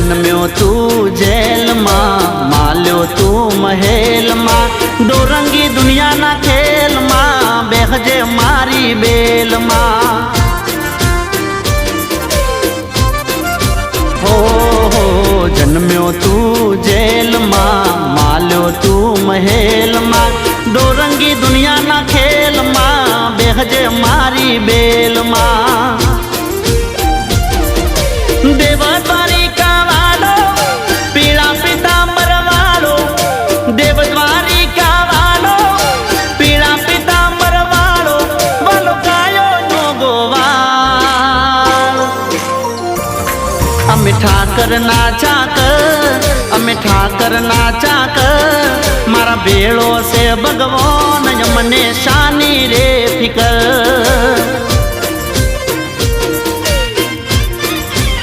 जन्म्यो तू जेल मां, माल्यो तू महल मां, डोरंगी दुनिया ना खेल मां, बेहजे मारी बेल मां। हो जन्म्यो तू जेल मां, माल्यो तू महल मां, डोरंगी दुनिया ना खेल मां, बेहजे मारी बेल मां। देवद्वारिका वालो पीड़ा पीतांबर वालो, देवद्वारिका वालो पीड़ा पीतांबर वालो, वालो गायो नो गोवाल। अमे ठाकर नाचा कर, अमे ठाकर नाचा कर, मारा बेड़ो से भगवान यमने शानी रे फिकर।